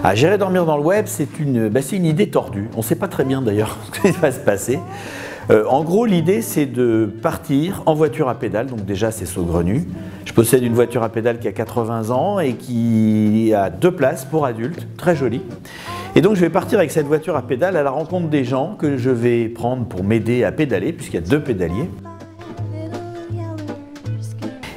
Ah, j'irai dormir dans le web, c'est une idée tordue. On ne sait pas très bien d'ailleurs ce qui va se passer. En gros, l'idée, c'est de partir en voiture à pédale. Donc déjà, c'est saugrenu. Je possède une voiture à pédale qui a 80 ans et qui a 2 places pour adultes, très jolie. Et donc, je vais partir avec cette voiture à pédale à la rencontre des gens que je vais prendre pour m'aider à pédaler, puisqu'il y a 2 pédaliers.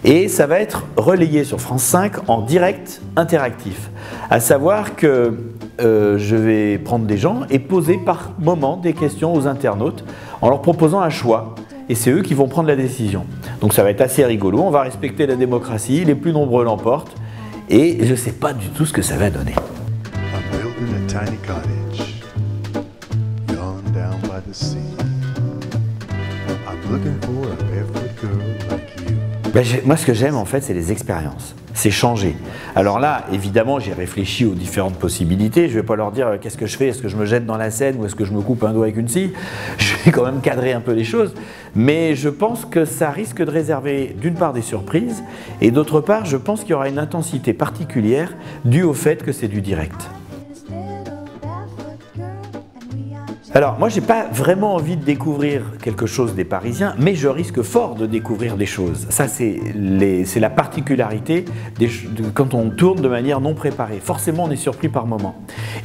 Et ça va être relayé sur France 5 en direct interactif. À savoir que je vais prendre des gens et poser par moment des questions aux internautes en leur proposant un choix. Et c'est eux qui vont prendre la décision. Donc ça va être assez rigolo, on va respecter la démocratie, les plus nombreux l'emportent. Et je ne sais pas du tout ce que ça va donner. Moi, ce que j'aime, en fait, c'est les expériences. C'est changer. Alors là, évidemment, j'ai réfléchi aux différentes possibilités. Je ne vais pas leur dire qu'est-ce que je fais, est-ce que je me jette dans la Seine ou est-ce que je me coupe un doigt avec une scie. Je vais quand même cadrer un peu les choses. Mais je pense que ça risque de réserver, d'une part, des surprises et d'autre part, je pense qu'il y aura une intensité particulière due au fait que c'est du direct. Alors, moi, je n'ai pas vraiment envie de découvrir quelque chose des Parisiens, mais je risque fort de découvrir des choses. Ça, c'est la particularité quand on tourne de manière non préparée. Forcément, on est surpris par moment.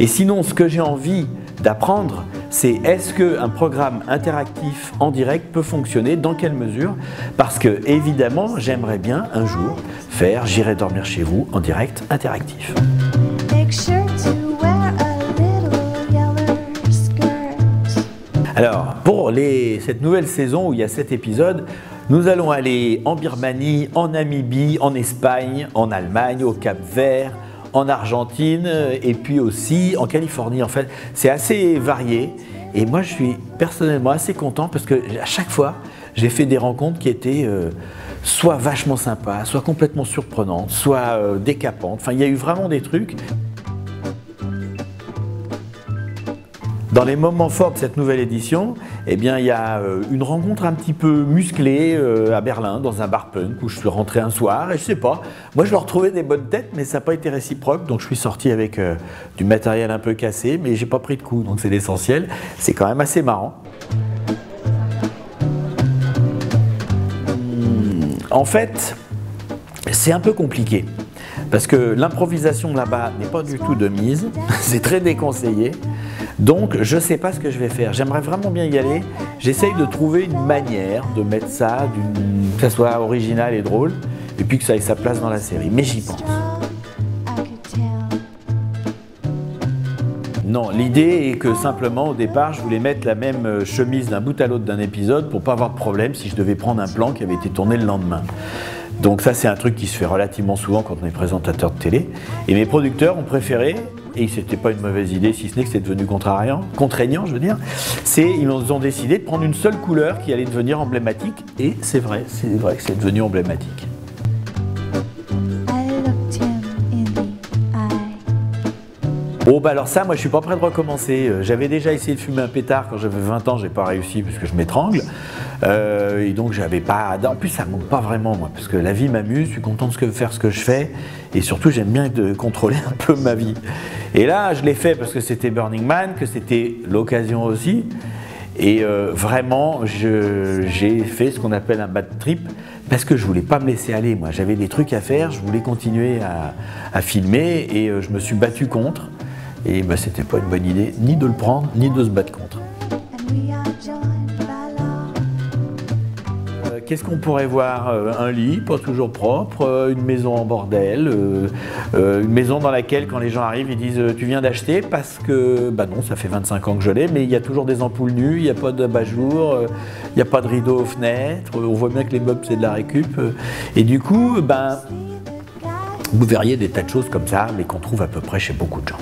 Et sinon, ce que j'ai envie d'apprendre, c'est est-ce qu'un programme interactif en direct peut fonctionner, dans quelle mesure? Parce que, évidemment, j'aimerais bien un jour faire J'irai dormir chez vous en direct interactif. Alors, pour cette nouvelle saison où il y a 7 épisodes, nous allons aller en Birmanie, en Namibie, en Espagne, en Allemagne, au Cap-Vert, en Argentine et puis aussi en Californie. En fait, c'est assez varié et moi je suis personnellement assez content parce que à chaque fois, j'ai fait des rencontres qui étaient soit vachement sympas, soit complètement surprenantes, soit décapantes. Enfin, il y a eu vraiment des trucs. Dans les moments forts de cette nouvelle édition, eh bien, il y a une rencontre un petit peu musclée à Berlin, dans un bar punk, où je suis rentré un soir, et je sais pas, moi je leur trouvais des bonnes têtes, mais ça n'a pas été réciproque, donc je suis sorti avec du matériel un peu cassé, mais j'ai pas pris de coup, donc c'est l'essentiel, c'est quand même assez marrant. En fait, c'est un peu compliqué, parce que l'improvisation là-bas n'est pas du tout de mise, c'est très déconseillé. Donc, je ne sais pas ce que je vais faire. J'aimerais vraiment bien y aller. J'essaye de trouver une manière de mettre ça, que ça soit original et drôle, et puis que ça ait sa place dans la série. Mais j'y pense. Non, l'idée est que simplement, au départ, je voulais mettre la même chemise d'un bout à l'autre d'un épisode pour ne pas avoir de problème si je devais prendre un plan qui avait été tourné le lendemain. Donc ça, c'est un truc qui se fait relativement souvent quand on est présentateur de télé. Et mes producteurs ont préféré, et c'était pas une mauvaise idée, si ce n'est que c'est devenu contraignant, je veux dire, ils ont décidé de prendre une seule couleur qui allait devenir emblématique, et c'est vrai que c'est devenu emblématique. Bon bah alors ça, moi je suis pas prêt de recommencer. J'avais déjà essayé de fumer un pétard quand j'avais 20 ans, j'ai pas réussi parce que je m'étrangle. Et donc j'avais pas... En plus ça me manque pas vraiment moi, parce que la vie m'amuse, je suis content de faire ce que je fais, et surtout j'aime bien contrôler un peu ma vie. Et là je l'ai fait parce que c'était Burning Man, que c'était l'occasion aussi, et vraiment j'ai fait ce qu'on appelle un bad trip, parce que je voulais pas me laisser aller, moi j'avais des trucs à faire, je voulais continuer à filmer, et je me suis battu contre. Et bah, c'était pas une bonne idée, ni de le prendre, ni de se battre contre. Qu'est-ce qu'on pourrait voir? Un lit, pas toujours propre, une maison en bordel, une maison dans laquelle, quand les gens arrivent, ils disent « tu viens d'acheter ?» parce que, bah non, ça fait 25 ans que je l'ai, mais il y a toujours des ampoules nues, il n'y a pas d'abat-jour, il n'y a pas de rideau aux fenêtres, on voit bien que les meubles c'est de la récup. Et du coup, ben, vous verriez des tas de choses comme ça, mais qu'on trouve à peu près chez beaucoup de gens.